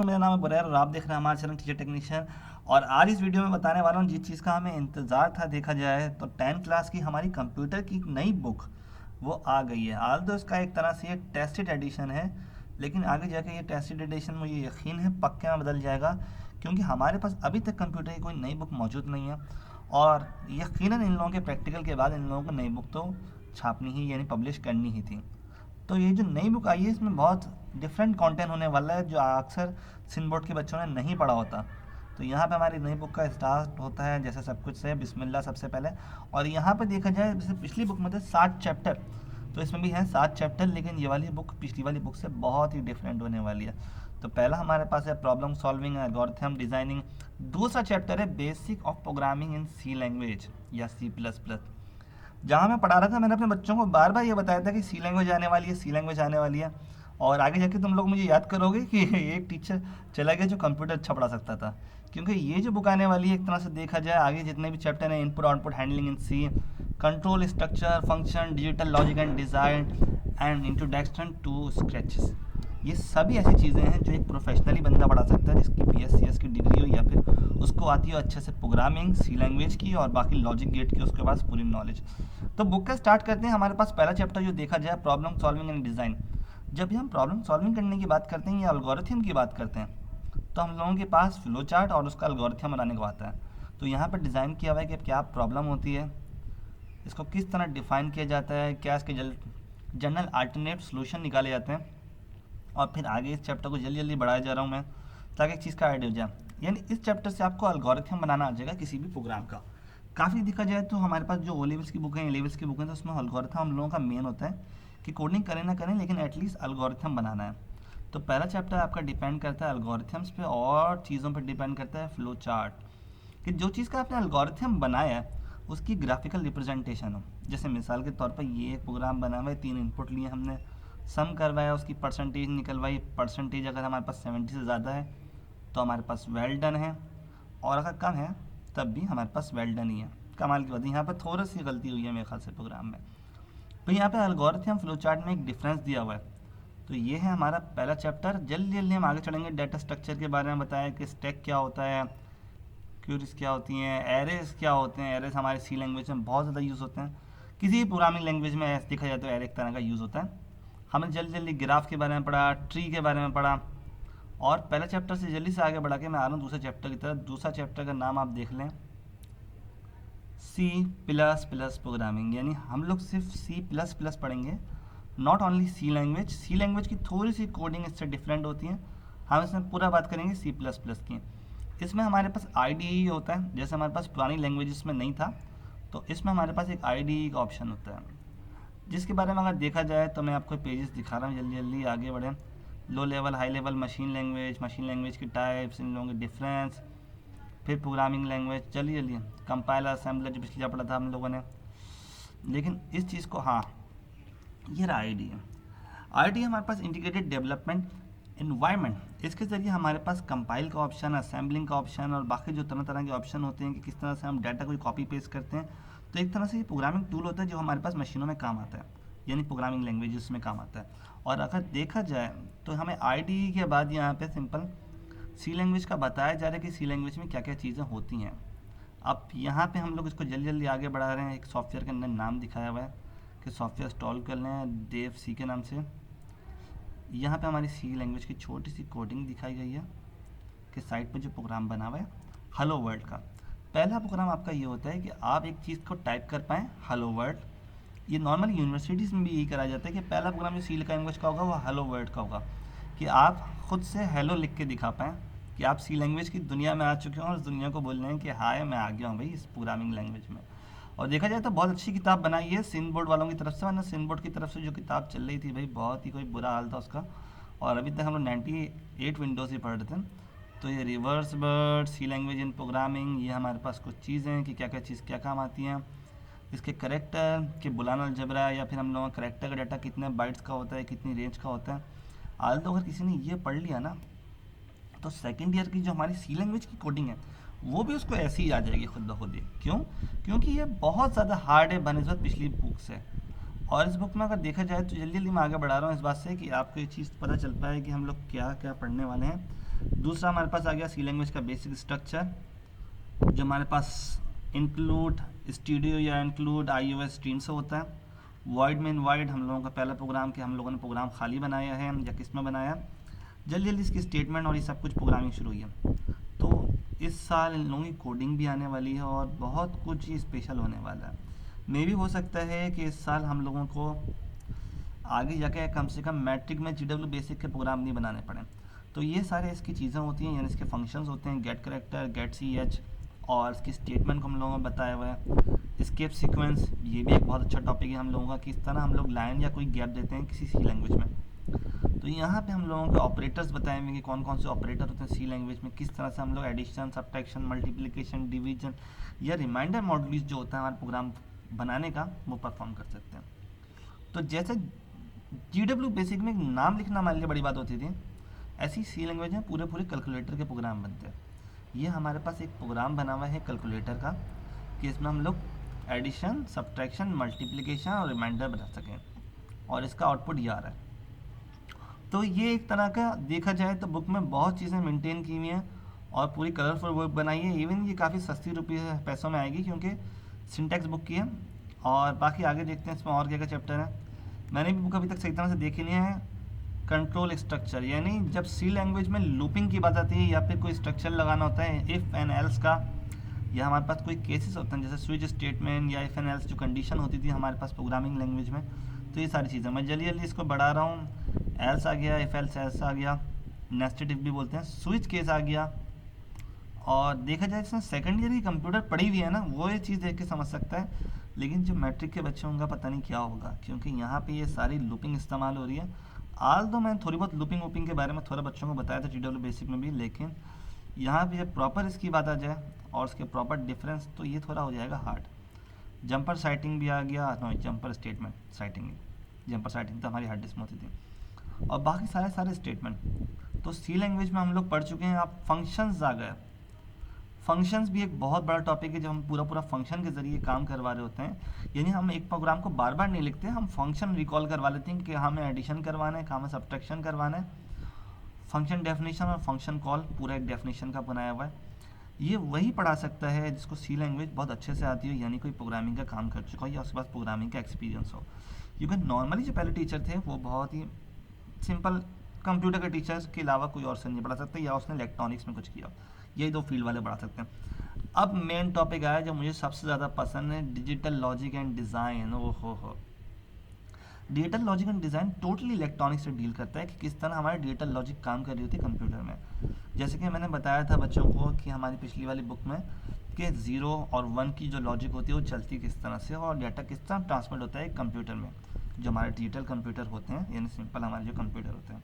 मेरा नाम है बुरैर और आप देख रहे हैं हमारा चैनल टीचर टेक्नीशियन। और आज इस वीडियो में बताने वाला हूँ जिस चीज़ का हमें इंतज़ार था। देखा जाए तो 10th क्लास की हमारी कंप्यूटर की एक नई बुक वो आ गई है। आज तो इसका एक तरह से ये टेस्टेड एडिशन है, लेकिन आगे जाके ये टेस्टेड एडिशन मुझे यकीन है पक्के में बदल जाएगा, क्योंकि हमारे पास अभी तक कंप्यूटर की कोई नई बुक मौजूद नहीं है। और यकीनन इन लोगों के प्रैक्टिकल के बाद इन लोगों को नई बुक तो छापनी ही यानी पब्लिश करनी ही थी। तो ये जो नई बुक आई है इसमें बहुत डिफरेंट कंटेंट होने वाला है जो अक्सर सिंध बोर्ड के बच्चों ने नहीं पढ़ा होता। तो यहाँ पे हमारी नई बुक का स्टार्ट होता है जैसे सब कुछ से बिस्मिल्लाह सबसे पहले। और यहाँ पे देखा जाए जैसे पिछली बुक में थे 7 चैप्टर, तो इसमें भी हैं 7 चैप्टर, लेकिन ये वाली बुक पिछली वाली बुक से बहुत ही डिफरेंट होने वाली है। तो पहला हमारे पास है प्रॉब्लम सॉल्विंग, एल्गोरिथम डिज़ाइनिंग। दूसरा चैप्टर है basic of programming in C language या C++। जहाँ मैं पढ़ा रहा था मैंने अपने बच्चों को बार बार ये बताया था कि सी लैंग्वेज आने वाली है, सी लैंग्वेज आने वाली है। और आगे जाके तुम लोग मुझे याद करोगे कि एक टीचर चला गया जो कंप्यूटर अच्छा पढ़ा सकता था, क्योंकि ये जो बुक आने वाली है एक तरह से देखा जाए आगे जितने भी चैप्टर हैं, input output handling in C, control structure function digital logic and design and introduction to scratches, ये सभी ऐसी चीज़ें हैं जो एक प्रोफेशनली बंदा पढ़ा सकता है जिसकी BSc की डिग्री हो या फिर उसको आती हो अच्छे से प्रोग्रामिंग सी लैंग्वेज की और बाकी लॉजिक गेट की उसके पास पूरी नॉलेज। तो बुक का स्टार्ट करते हैं। हमारे पास पहला चैप्टर जो देखा जाए प्रॉब्लम सॉल्विंग एंड डिज़ाइन। जब भी हम प्रॉब्लम सॉल्विंग करने की बात करते हैं या एल्गोरिथम की बात करते हैं तो हम लोगों के पास फ्लो चार्ट और उसका एल्गोरिथम बनाने को आता है। तो यहाँ पर डिज़ाइन किया हुआ है कि क्या प्रॉब्लम होती है, इसको किस तरह डिफ़ाइन किया जाता है, क्या इसके जनरल अल्टरनेट सोल्यूशन निकाले जाते हैं। और फिर आगे इस चैप्टर को जल्दी जल्दी बढ़ाया जा रहा हूँ मैं ताकि एक चीज़ का आइडिया हो जाए। यानी इस चैप्टर से आपको एल्गोरिथम बनाना आ जाएगा किसी भी प्रोग्राम का। काफ़ी देखा जाए तो हमारे पास जो ओ लेवल्स की बुक है, ए लेवल्स की बुक है, तो उसमें एल्गोरिथम हम लोगों का मेन होता है कि कोडिंग करें ना करें लेकिन एटलीस्ट एल्गोरिथम बनाना है। तो पहला चैप्टर आपका डिपेंड करता है एल्गोरिथम्स पे और चीज़ों पर डिपेंड करता है फ्लो चार्ट, कि जो चीज़ का आपने एल्गोरिथम बनाया है उसकी ग्राफिकल रिप्रेजेंटेशन हो। जैसे मिसाल के तौर पर ये एक प्रोग्राम बना हुआ है, 3 इनपुट लिए हमने, सम करवाया, उसकी परसेंटेज निकलवाई। परसेंटेज अगर हमारे पास 70 से ज़्यादा है तो हमारे पास वेल डन है, और अगर कम है तब भी हमारे पास वेल डन ही है। कमाल की बात है, यहाँ पर थोड़ी सी गलती हुई है मेरे ख्याल से प्रोग्राम में। तो यहाँ पे एल्गोरिथम फ्लो चार्ट में एक डिफरेंस दिया हुआ है। तो ये है हमारा पहला चैप्टर। जल्दी जल्दी हम आगे चलेंगे। डाटा स्ट्रक्चर के बारे में बताया कि स्टैक क्या होता है, क्यूरीज क्या होती हैं, एरेज क्या होते हैं। एरेज हमारे सी लैंग्वेज में बहुत ज़्यादा यूज़ होते हैं, किसी भी प्रोग्रामिंग लैंग्वेज में ऐसे देखा जाए तो एरे एक तरह का यूज़ होता है। हमने जल्दी जल्दी ग्राफ के बारे में पढ़ा, ट्री के बारे में पढ़ा, और पहला चैप्टर से जल्दी से आगे बढ़ा के मैं आ रहा हूँ दूसरे चैप्टर की तरफ। दूसरा चैप्टर का नाम आप देख लें C++ प्रोग्रामिंग। यानी हम लोग सिर्फ C++ पढ़ेंगे, not only C language. C language की थोड़ी सी कोडिंग इससे डिफरेंट होती है, हम इसमें पूरा बात करेंगे C++ की। इसमें हमारे पास IDE होता है, जैसे हमारे पास पुरानी लैंग्वेजेस में नहीं था, तो इसमें हमारे पास एक IDE का ऑप्शन होता है, जिसके बारे में अगर देखा जाए तो मैं आपको पेजेस दिखा रहा हूँ। जल्दी जल्दी आगे बढ़ें। Low level, high level, machine language की टाइप्स, इन लोगों के डिफरेंस, फिर प्रोग्रामिंग लैंग्वेज। चलिए जल्दी, कंपाइलर, असेंबलर जो पिछले पढ़ा था हम लोगों ने। लेकिन इस चीज़ को, हाँ ये रहा IDE हमारे पास इंटीग्रेटेड डेवलपमेंट इन्वायरमेंट। इसके ज़रिए हमारे पास कंपाइल का ऑप्शन, असेंबलिंग का ऑप्शन और बाकी जो तरह तरह के ऑप्शन होते हैं कि किस तरह से हम डाटा को कॉपी पेस्ट करते हैं। तो एक तरह से ये प्रोग्रामिंग टूल होता है जो हमारे पास मशीनों में काम आता है, यानी प्रोग्रामिंग लैंग्वेजेस में काम आता है। और अगर देखा जाए तो हमें IDE के बाद यहाँ पे सिंपल सी लैंग्वेज का बताया जा रहा है कि सी लैंग्वेज में क्या क्या चीज़ें होती हैं। अब यहाँ पे हम लोग इसको जल्दी जल्दी आगे बढ़ा रहे हैं। एक सॉफ्टवेयर के अंदर नाम दिखाया हुआ है कि सॉफ्टवेयर इंस्टॉल कर लें देव सी के नाम से। यहाँ पे हमारी सी लैंग्वेज की छोटी सी कोडिंग दिखाई गई है कि साइट पे जो प्रोग्राम बना हुआ है हेलो वर्ल्ड का। पहला प्रोग्राम आपका ये होता है कि आप एक चीज़ को टाइप कर पाएँ हेलो वर्ल्ड। ये नॉर्मल यूनिवर्सिटीज़ में भी यही कराया जाता है कि पहला प्रोग्राम जो सी लैंग्वेज का होगा वो हेलो वर्ल्ड का होगा, कि आप खुद से हेलो लिख के दिखा पाएँ कि आप सी लैंग्वेज की दुनिया में आ चुके हैं और उस दुनिया को बोल रहे हैं कि हाय मैं आ गया हूँ भाई इस प्रोग्रामिंग लैंग्वेज में। और देखा जाए तो बहुत अच्छी किताब बनाई है सिंध बोर्ड वालों की तरफ से, वरना सिंध बोर्ड की तरफ से जो किताब चल रही थी भाई बहुत ही कोई बुरा हाल था उसका। और अभी तक हम लोग 98 विंडोज़ ही पढ़ रहे थे। तो ये reverse word, C language in programming, ये हमारे पास कुछ चीज़ें कि क्या क्या चीज़ क्या काम आती हैं। इसके करेक्टर के बुलाना अलजबरा, या फिर हम लोगों का करेक्टर का डाटा कितने बाइट्स का होता है, कितनी रेंज का होता है। आल तो अगर किसी ने ये पढ़ लिया ना तो सेकेंड ईयर की जो हमारी सी लैंग्वेज की कोडिंग है वो भी उसको ऐसी ही आ जाएगी खुद ब खुद ही। क्यों? क्योंकि ये बहुत ज़्यादा हार्ड है बनस्बत पिछली बुक से। और इस बुक में अगर देखा जाए तो जल्दी जल्दी मैं आगे बढ़ा रहा हूँ इस बात से कि आपको ये चीज़ पता चल पाए कि हम लोग क्या क्या पढ़ने वाले हैं। दूसरा हमारे पास आ गया सी लैंग्वेज का बेसिक स्ट्रक्चर, जो हमारे पास इंक्लूड स्टूडियो या इंक्लूड iOS स्ट्रीम से होता है। वॉइड में इनवाइड हम लोगों का पहला प्रोग्राम कि हम लोगों ने प्रोग्राम खाली बनाया है या किस में बनाया, जल्दी जल्दी इसकी स्टेटमेंट और ये सब कुछ प्रोग्रामिंग शुरू हुई है। तो इस साल इन लोगों की कोडिंग भी आने वाली है और बहुत कुछ ही स्पेशल होने वाला है। मे भी हो सकता है कि इस साल हम लोगों को आगे जाके कम से कम मैट्रिक में GW बेसिक के प्रोग्राम नहीं बनाने पड़े। तो ये सारे इसकी चीज़ें होती हैं, यानी इसके फंक्शंस होते हैं, गेट करेक्टर, गेट CH, और इसकी स्टेटमेंट को हम लोगों ने बताया हुआ है। स्केप सीक्वेंस, ये भी एक बहुत अच्छा टॉपिक है हम लोगों का, किस तरह हम लोग लाइन या कोई गैप देते हैं किसी सी लैंग्वेज में। तो यहाँ पे हम लोगों के ऑपरेटर्स बताए हुए कि कौन कौन से ऑपरेटर होते हैं सी लैंग्वेज में, किस तरह से हम लोग एडिशन, सब्ट्रैक्शन, मल्टीप्लिकेशन, डिवीजन या रिमाइंडर मॉड्यूल्स जो होता है हमारे प्रोग्राम बनाने का, वो परफॉर्म कर सकते हैं। तो जैसे GW बेसिक में नाम लिखना हमारे लिए बड़ी बात होती थी, ऐसी सी लैंग्वेज में पूरे पूरे कैलकुलेटर के प्रोग्राम बनते हैं। ये हमारे पास एक प्रोग्राम बना हुआ है कैलकुलेटर का कि इसमें हम लोग एडिशन, सब्ट्रैक्शन, मल्टीप्लिकेशन और रिमाइंडर बना सकें, और इसका आउटपुट ये आ रहा है। तो ये एक तरह का देखा जाए तो बुक में बहुत चीज़ें मेंटेन की हुई हैं और पूरी कलरफुल बुक बनाई है। इवन ये काफ़ी सस्ती रुपये पैसों में आएगी क्योंकि सिंटैक्स बुक की है। और बाकी आगे देखते हैं इसमें और क्या क्या चैप्टर है। मैंने भी बुक अभी तक सही तरह से देखी नहीं है। कंट्रोल स्ट्रक्चर, यानी जब सी लैंग्वेज में लूपिंग की बात आती है या फिर कोई स्ट्रक्चर लगाना होता है इफ़ एंड एल्स का, या हमारे पास कोई केसेस होते हैं जैसे स्विच स्टेटमेंट या इफ़ एंड एल्स जो कंडीशन होती थी हमारे पास प्रोग्रामिंग लैंग्वेज में। तो ये सारी चीज़ें मैं जल्दी जल्दी इसको बढ़ा रहा हूँ। एल्स आ गया, इफ़ एल्स एल्स आ गया, नेस्टेड इफ भी बोलते हैं, स्विच केस आ गया। और देखा जाए इसमें सेकेंड ईयर की कंप्यूटर पढ़ी हुई है ना, वो ये चीज़ देख के समझ सकता है। लेकिन जो मैट्रिक के बच्चे होंगे पता नहीं क्या होगा, क्योंकि यहाँ पे ये सारी लूपिंग इस्तेमाल हो रही है। आल दो मैंने थोड़ी बहुत लूपिंग वूपिंग के बारे में थोड़ा बच्चों को बताया था GW बेसिक में भी, लेकिन यहाँ पे जब प्रॉपर इसकी बात आ जाए और उसके प्रॉपर डिफरेंस, तो ये थोड़ा हो जाएगा हार्ड। जंपर साइटिंग भी आ गया, no jumper statement sighting, jumper sighting तो हमारी हार्ड डिस्क में होती थी, और बाकी सारे सारे स्टेटमेंट। तो सी लैंग्वेज में हम लोग पढ़ चुके हैं। आप फंक्शंस आ गए, फंक्शंस भी एक बहुत बड़ा टॉपिक है जब हम पूरा पूरा फंक्शन के ज़रिए काम करवा रहे होते हैं। यानी हम एक प्रोग्राम को बार बार नहीं लिखते, हम फंक्शन रिकॉल करवा लेते हैं कि हमें एडिशन करवाना है, हमें सब्ट्रैक्शन करवाना है। फंक्शन डेफिनेशन और फंक्शन कॉल पूरा एक डेफिनेशन का बनाया हुआ है। ये वही पढ़ा सकता है जिसको सी लैंग्वेज बहुत अच्छे से आती हो, यानी कोई प्रोग्रामिंग का काम कर चुका हो या उसके पास प्रोग्रामिंग का एक्सपीरियंस हो। क्योंकि नॉर्मली जो पहले टीचर थे वो बहुत ही सिंपल कंप्यूटर के टीचर्स के अलावा कोई और से नहीं पढ़ा सकते, या उसने इलेक्ट्रॉनिक्स में कुछ किया, यही दो फील्ड वाले पढ़ा सकते हैं। अब मेन टॉपिक आया जो मुझे सबसे ज़्यादा पसंद है, डिजिटल लॉजिक एंड डिज़ाइन। ओ हो, digital logic and design totally electronics से डील करता है कि किस तरह हमारी डिजिटल लॉजिक काम कर रही होती है कंप्यूटर में। जैसे कि मैंने बताया था बच्चों को कि हमारी पिछली वाली बुक में कि 0 और 1 की जो लॉजिक होती है वो चलती किस तरह से और डाटा किस तरह ट्रांसमिट होता है कंप्यूटर में, जो हमारे डिजिटल कंप्यूटर होते हैं, यानी सिंपल हमारे जो कंप्यूटर होते हैं।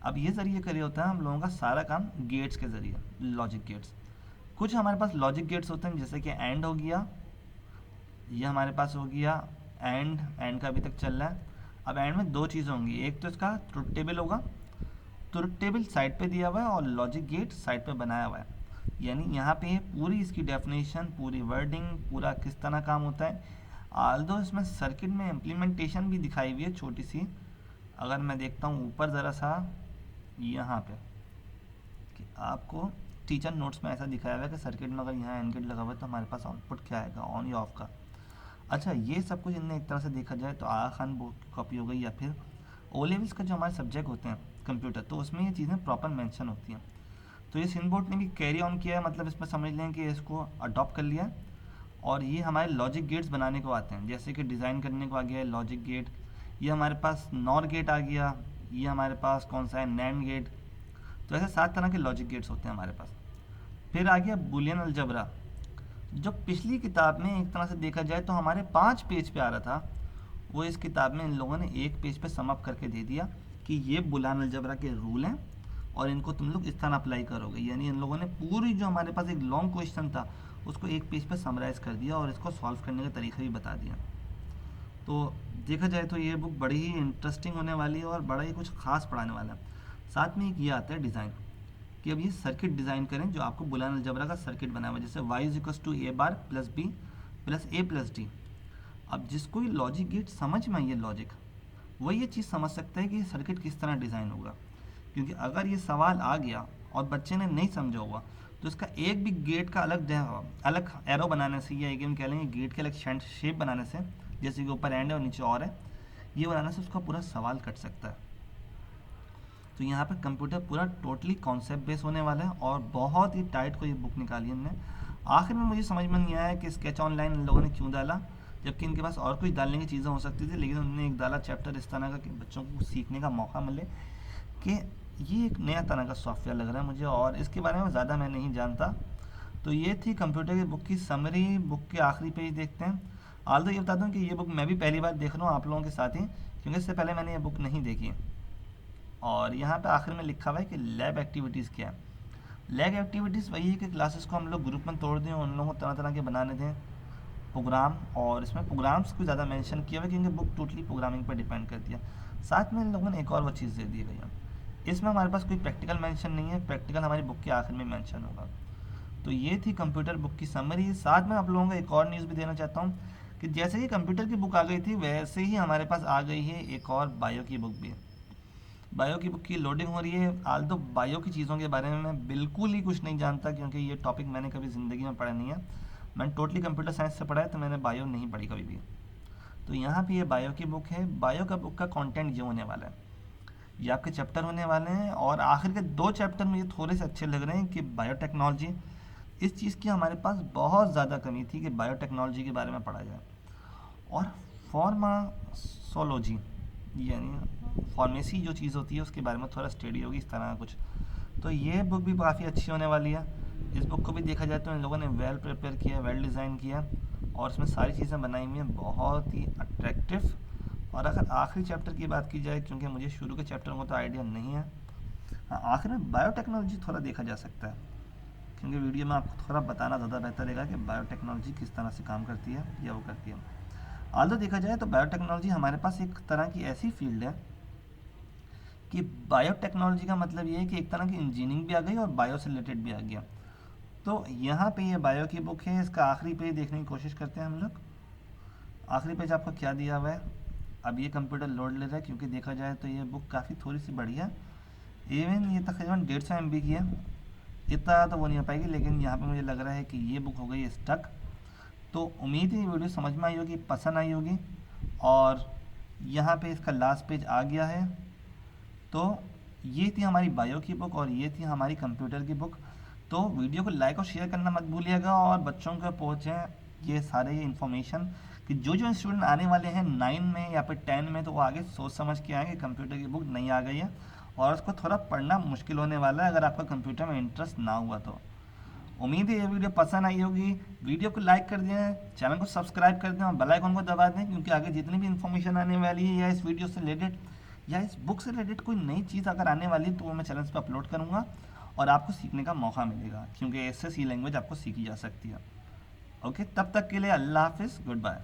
अब ये ज़रिए करिए होता है हम लोगों का सारा काम गेट्स के ज़रिए, लॉजिक गेट्स। कुछ हमारे पास लॉजिक गेट्स होते हैं जैसे कि एंड हो गया, ये हमारे पास हो गया एंड का अभी तक चल रहा है। अब एंड में दो चीज़ें होंगी, एक तो इसका ट्रुथ टेबल होगा, ट्रुथ टेबल साइड पे दिया हुआ है और लॉजिक गेट साइड पे बनाया हुआ है। यानी यहाँ पे पूरी इसकी डेफिनेशन, पूरी वर्डिंग, पूरा किस तरह काम होता है। आल्दो इसमें सर्किट में इम्प्लीमेंटेशन भी दिखाई हुई है छोटी सी। अगर मैं देखता हूँ ऊपर ज़रा सा यहाँ पे कि आपको टीचर नोट्स में ऐसा दिखाया हुआ है कि सर्किट में अगर यहाँ एंड गेट लगा हुआ है तो हमारे पास आउटपुट क्या आएगा, ऑन या ऑफ का। अच्छा, ये सब कुछ इनने एक तरह से देखा जाए तो आगा खान बुक की कॉपी हो गई, या फिर ओ लेवल्स का जो हमारे सब्जेक्ट होते हैं कंप्यूटर, तो उसमें ये चीज़ें प्रॉपर मेंशन होती हैं। तो ये सिंध बोर्ड ने भी कैरी ऑन किया है, मतलब इसमें समझ लें कि इसको अडॉप्ट कर लिया है। और ये हमारे लॉजिक गेट्स बनाने को आते हैं, जैसे कि डिज़ाइन करने को आ गया है लॉजिक गेट, ये हमारे पास नॉर गेट आ गया, ये हमारे पास कौन सा है नैंड गेट। तो ऐसे 7 तरह के लॉजिक गेट्स होते हैं हमारे पास। फिर आ गया बुलियन अलजबरा, जो पिछली किताब में एक तरह से देखा जाए तो हमारे 5 पेज पे आ रहा था, वो इस किताब में इन लोगों ने 1 पेज पे सम अप करके दे दिया कि ये बुलियन अलजबरा के रूल हैं और इनको तुम लोग इस तरह अप्लाई करोगे। यानी इन लोगों ने पूरी जो हमारे पास एक लॉन्ग क्वेश्चन था उसको 1 पेज पे समराइज़ कर दिया और इसको सॉल्व करने का तरीका भी बता दिया। तो देखा जाए तो ये बुक बड़ी ही इंटरेस्टिंग होने वाली है और बड़ा ही कुछ खास पढ़ाने वाला है। साथ में एक ये आता है डिज़ाइन, कि अब ये सर्किट डिज़ाइन करें जो आपको बुलियन अलजबरा का सर्किट बनाया हुआ है, जैसे y = a bar plus b plus a plus d। अब जिसको ये लॉजिक गेट समझ में आई है लॉजिक, वही ये चीज़ समझ सकता है कि ये सर्किट किस तरह डिज़ाइन होगा। क्योंकि अगर ये सवाल आ गया और बच्चे ने नहीं समझा हुआ, तो इसका एक भी गेट का अलग एरो बनाने से, या एक कह लेंगे गेट के अलग शेप बनाने से, जैसे कि ऊपर एंड है और नीचे और है, ये बनाने से उसका पूरा सवाल कट सकता है। तो यहाँ पर कंप्यूटर पूरा टोटली कॉन्सेप्ट बेस होने वाला है और बहुत ही टाइट को ये बुक निकाली हमने। आखिर में मुझे समझ में नहीं आया कि स्केच ऑनलाइन इन लोगों ने क्यों डाला, जबकि इनके पास और कुछ डालने की चीज़ें हो सकती थी, लेकिन उन्होंने एक डाला चैप्टर इस तरह का कि बच्चों को सीखने का मौका मिले कि ये एक नया तरह का सॉफ्टवेयर लग रहा है मुझे, और इसके बारे में ज़्यादा मैं नहीं जानता। तो ये थी कंप्यूटर की बुक की समरी। बुक के आखिरी पेज देखते हैं। आल तो ये बता दूँ कि ये बुक मैं भी पहली बार देख रहा हूँ आप लोगों के साथ ही, क्योंकि इससे पहले मैंने ये बुक नहीं देखी। और यहाँ पे आखिर में लिखा हुआ है कि लैब एक्टिविटीज़ क्या है। लैब एक्टिविटीज़ वही है कि क्लासेस को हम लोग ग्रुप में तोड़ दें, उन लोगों को तरह तरह के बनाने दें प्रोग्राम, और इसमें प्रोग्राम्स को ज़्यादा मेंशन किया हुआ है क्योंकि बुक टोटली प्रोग्रामिंग पर डिपेंड करती है। साथ में इन लोगों ने एक और वो चीज़ दे दी गई है, इसमें हमारे पास कोई प्रैक्टिकल मेंशन नहीं है, प्रैक्टिकल हमारी बुक के आखिर में मेंशन होगा। तो ये थी कंप्यूटर बुक की समरी। साथ में आप लोगों को एक और न्यूज़ भी देना चाहता हूँ कि जैसे कि कंप्यूटर की बुक आ गई थी, वैसे ही हमारे पास आ गई है एक और बायो की बुक भी। बायो की बुक की लोडिंग हो रही है। आल तो बायो की चीज़ों के बारे में मैं बिल्कुल ही कुछ नहीं जानता, क्योंकि ये टॉपिक मैंने कभी ज़िंदगी में पढ़ा नहीं है। मैंने टोटली कंप्यूटर साइंस से पढ़ा है, तो मैंने बायो नहीं पढ़ी कभी भी। तो यहाँ पे ये बायो की बुक है। बायो का बुक का कंटेंट ये होने वाला है, ये आपके चैप्टर होने वाले हैं, और आखिर के 2 चैप्टर मुझे थोड़े से अच्छे लग रहे हैं कि बायोटेक्नोलॉजी, इस चीज़ की हमारे पास बहुत ज़्यादा कमी थी कि बायोटेक्नोलॉजी के बारे में पढ़ा जाए, और फार्मासोलॉजी यानी फार्मेसी जो चीज़ होती है उसके बारे में थोड़ा स्टडी होगी, इस तरह का कुछ। तो ये बुक भी काफ़ी अच्छी होने वाली है। इस बुक को भी देखा जाए तो इन लोगों ने वेल प्रिपेयर किया, वेल डिज़ाइन किया, और इसमें सारी चीज़ें बनाई हुई हैं बहुत ही अट्रैक्टिव। और अगर आखिरी चैप्टर की बात की जाए, क्योंकि मुझे शुरू के चैप्टर में तो आइडिया नहीं है, हाँ आखिर में बायोटेक्नोलॉजी थोड़ा देखा जा सकता है, क्योंकि वीडियो में आपको थोड़ा बताना ज़्यादा बेहतर रहेगा कि बायोटेक्नोलॉजी किस तरह से काम करती है या वो करती है। आल्दो देखा जाए तो बायोटेक्नोलॉजी हमारे पास एक तरह की ऐसी फील्ड है कि बायोटेक्नोलॉजी का मतलब ये है कि एक तरह की इंजीनियरिंग भी आ गई और बायो से रिलेटेड भी आ गया। तो यहाँ पे ये बायो की बुक है, इसका आखिरी पेज देखने की कोशिश करते हैं हम लोग। आखिरी पेज आपको क्या दिया हुआ है। अब ये कंप्यूटर लोड ले रहा है, क्योंकि देखा जाए तो ये बुक काफ़ी थोड़ी सी बड़ी है, इवन ये तकरीबन 150 MB की है, इतना तो वो नहीं हो पाएगी, लेकिन यहाँ पे मुझे लग रहा है कि ये बुक हो गई स्टक। तो उम्मीद है ये वीडियो समझ में आई होगी, पसंद आई होगी, और यहाँ पे इसका लास्ट पेज आ गया है। तो ये थी हमारी बायो की बुक और ये थी हमारी कंप्यूटर की बुक। तो वीडियो को लाइक और शेयर करना मत भूलिएगा, और बच्चों को पहुँचे ये सारे इन्फॉर्मेशन कि जो जो स्टूडेंट आने वाले हैं 9 में या फिर 10 में, तो वो आगे सोच समझ के आएंगे कंप्यूटर की बुक नई आ गई है और उसको थोड़ा पढ़ना मुश्किल होने वाला है अगर आपका कंप्यूटर में इंटरेस्ट ना हुआ तो। उम्मीद है ये वीडियो पसंद आई होगी। वीडियो को लाइक कर दें, चैनल को सब्सक्राइब कर दें और बेल आइकन को दबा दें, क्योंकि आगे जितनी भी इन्फॉर्मेशन आने वाली है या इस वीडियो से रिलेटेड या इस बुक से रिलेटेड कोई नई चीज़ अगर आने वाली है तो वो मैं चैनल पर अपलोड करूँगा और आपको सीखने का मौका मिलेगा, क्योंकि इससे सी लैंग्वेज आपको सीखी जा सकती है। ओके, तब तक के लिए अल्लाह हाफिज़, गुड बाय।